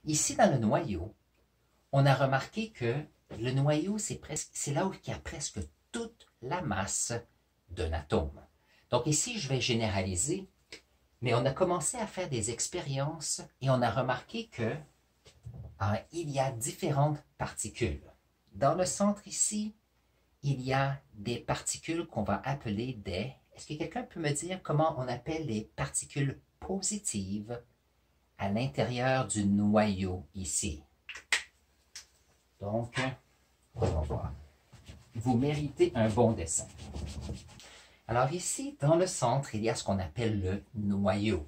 Ici, dans le noyau, on a remarqué que le noyau, c'est là où il y a presque toute la masse d'un atome. Donc ici, je vais généraliser, mais on a commencé à faire des expériences et on a remarqué que il y a différentes particules. Dans le centre ici, il y a des particules qu'on va appeler des... Est-ce que quelqu'un peut me dire comment on appelle les particules positives à l'intérieur du noyau ici? Donc, on va voir. Vous méritez un bon dessin. Alors ici, dans le centre, il y a ce qu'on appelle le noyau.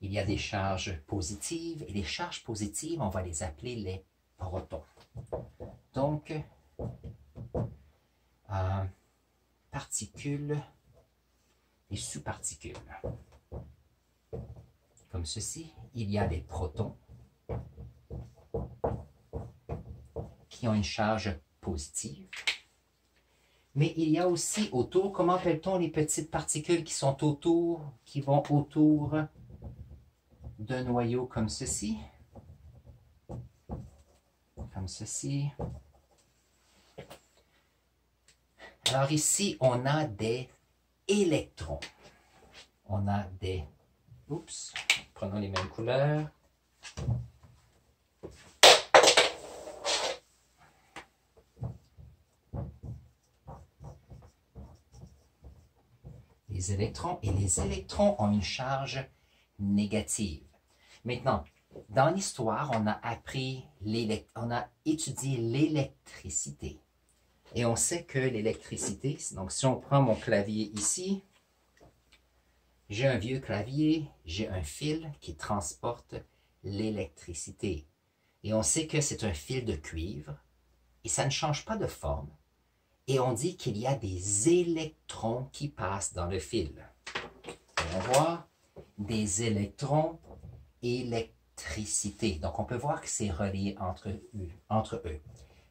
Il y a des charges positives, et les charges positives, on va les appeler les protons. Donc, particules et sous-particules. Comme ceci, il y a les protons qui ont une charge positive. Mais il y a aussi autour, comment appelle-t-on les petites particules qui sont autour, qui vont autour d'un noyau comme ceci? Comme ceci. Alors ici, on a des électrons. On a des... Oups, prenons les mêmes couleurs. Les électrons, et les électrons ont une charge négative. Maintenant, dans l'histoire, on a étudié l'électricité. Et on sait que l'électricité, donc si on prend mon clavier ici, j'ai un vieux clavier, j'ai un fil qui transporte l'électricité. Et on sait que c'est un fil de cuivre, et ça ne change pas de forme. Et on dit qu'il y a des électrons qui passent dans le fil. On va voir des électrons, électricité. Donc, on peut voir que c'est relié entre eux.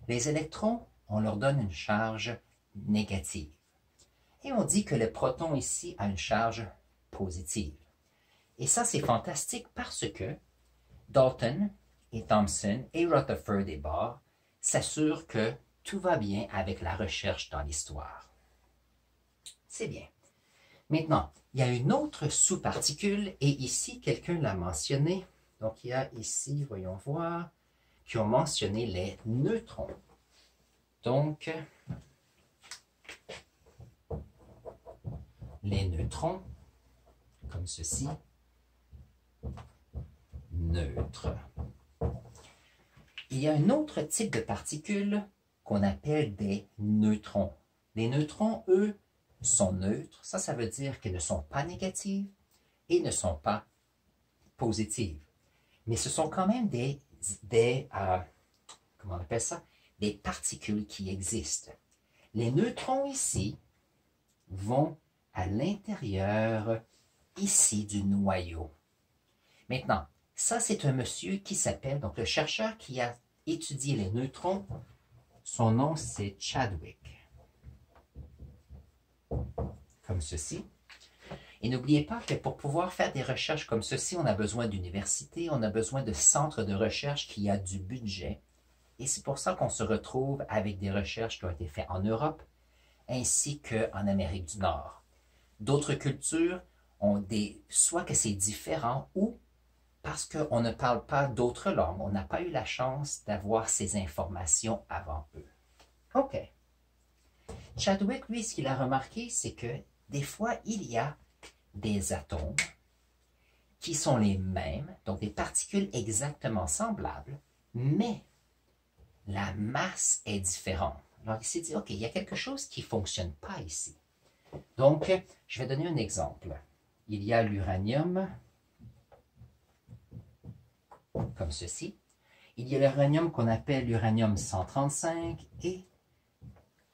Les électrons, on leur donne une charge négative. Et on dit que le proton ici a une charge positive. Et ça, c'est fantastique parce que Dalton et Thomson et Rutherford et Bohr s'assurent que tout va bien avec la recherche dans l'histoire. C'est bien. Maintenant, il y a une autre sous-particule, et ici, quelqu'un l'a mentionné. Donc, il y a ici, voyons voir, qui ont mentionné les neutrons. Donc, les neutrons, comme ceci, neutres. Il y a un autre type de particules qu'on appelle des neutrons. Les neutrons, eux, sont neutres. Ça veut dire qu'ils ne sont pas négatives et ne sont pas positives. Mais ce sont quand même comment on appelle ça? Des particules qui existent. Les neutrons ici vont à l'intérieur ici du noyau. Maintenant, ça c'est un monsieur qui s'appelle, donc le chercheur qui a étudié les neutrons, son nom c'est Chadwick. Comme ceci. Et n'oubliez pas que pour pouvoir faire des recherches comme ceci, on a besoin d'universités, on a besoin de centres de recherche qui a du budget. Et c'est pour ça qu'on se retrouve avec des recherches qui ont été faites en Europe ainsi qu'en Amérique du Nord. D'autres cultures ont soit que c'est différent ou parce qu'on ne parle pas d'autres langues. On n'a pas eu la chance d'avoir ces informations avant eux. OK. Chadwick, lui, ce qu'il a remarqué, c'est que des fois, il y a des atomes qui sont les mêmes, donc des particules exactement semblables, mais la masse est différente. Alors, il s'est dit, OK, il y a quelque chose qui ne fonctionne pas ici. Donc, je vais donner un exemple. Il y a l'uranium, comme ceci. Il y a l'uranium qu'on appelle l'uranium 135 et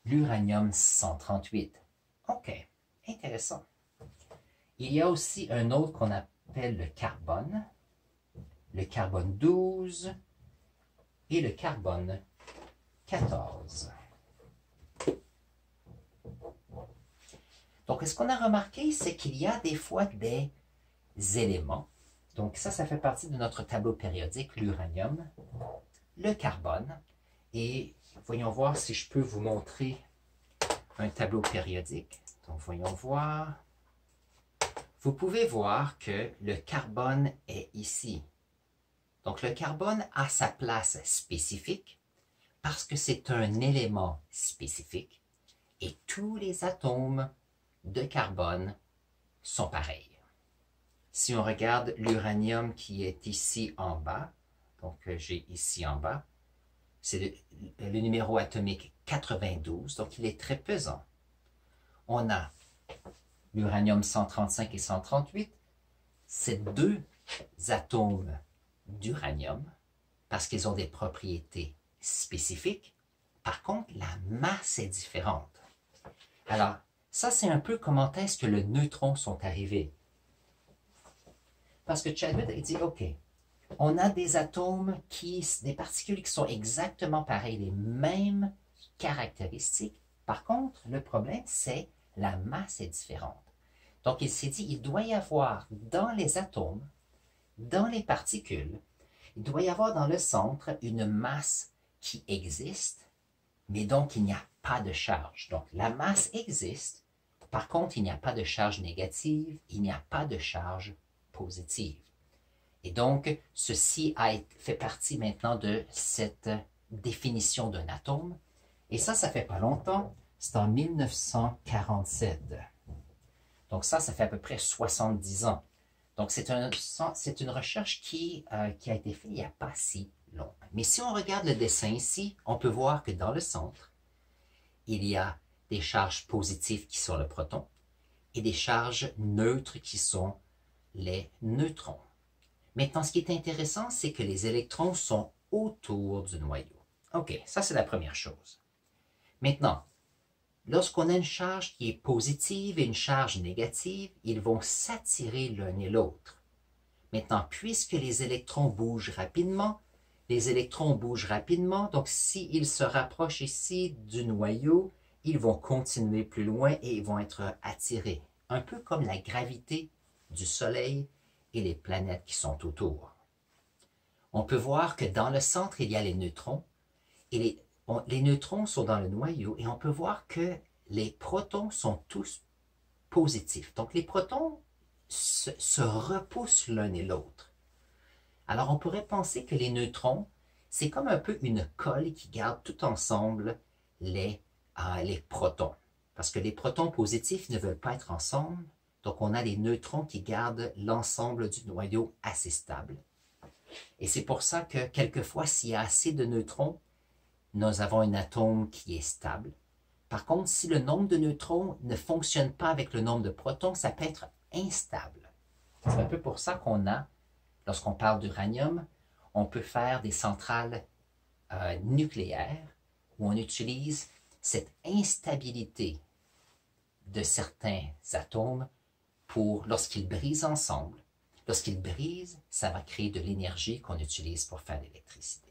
l'uranium 138. OK, intéressant. Il y a aussi un autre qu'on appelle le carbone 12 et le carbone 14. Donc, ce qu'on a remarqué, c'est qu'il y a des fois des éléments. Donc ça fait partie de notre tableau périodique, l'uranium, le carbone. Et voyons voir si je peux vous montrer un tableau périodique. Donc voyons voir. Vous pouvez voir que le carbone est ici. Donc le carbone a sa place spécifique parce que c'est un élément spécifique et tous les atomes de carbone sont pareils. Si on regarde l'uranium qui est ici en bas, donc j'ai ici en bas, c'est le numéro atomique 92, donc il est très pesant. On a l'uranium 135 et 138, c'est deux atomes d'uranium parce qu'ils ont des propriétés spécifiques. Par contre, la masse est différente. Alors, ça c'est un peu comment est-ce que les neutrons sont arrivés. Parce que Chadwick a dit, OK, on a des atomes, des particules qui sont exactement pareilles, les mêmes caractéristiques. Par contre, le problème, c'est la masse est différente. Donc, il s'est dit, il doit y avoir dans les atomes, dans les particules, il doit y avoir dans le centre une masse qui existe, mais donc il n'y a pas de charge. Donc, la masse existe, par contre, il n'y a pas de charge négative, il n'y a pas de charge positive. Et donc, ceci fait partie maintenant de cette définition d'un atome. Et ça fait pas longtemps, c'est en 1947. Donc ça fait à peu près 70 ans. Donc c'est une recherche qui a été faite il n'y a pas si longtemps. Mais si on regarde le dessin ici, on peut voir que dans le centre, il y a des charges positives qui sont le proton et des charges neutres qui sont les neutrons. Maintenant, ce qui est intéressant, c'est que les électrons sont autour du noyau. OK, ça c'est la première chose. Maintenant, lorsqu'on a une charge qui est positive et une charge négative, ils vont s'attirer l'un et l'autre. Maintenant, puisque les électrons bougent rapidement, donc s'ils se rapprochent ici du noyau, ils vont continuer plus loin et ils vont être attirés. Un peu comme la gravité du Soleil et les planètes qui sont autour. On peut voir que dans le centre, il y a les neutrons. Et les neutrons sont dans le noyau et on peut voir que les protons sont tous positifs. Donc les protons se repoussent l'un et l'autre. Alors on pourrait penser que les neutrons, c'est comme un peu une colle qui garde tout ensemble les protons. Parce que les protons positifs ne veulent pas être ensemble. Donc on a les neutrons qui gardent l'ensemble du noyau assez stable. Et c'est pour ça que quelquefois, s'il y a assez de neutrons, nous avons un atome qui est stable. Par contre, si le nombre de neutrons ne fonctionne pas avec le nombre de protons, ça peut être instable. C'est un peu pour ça qu'on a, lorsqu'on parle d'uranium, on peut faire des centrales nucléaires où on utilise cette instabilité de certains atomes pour, lorsqu'ils brisent ensemble, lorsqu'ils brisent, ça va créer de l'énergie qu'on utilise pour faire l'électricité.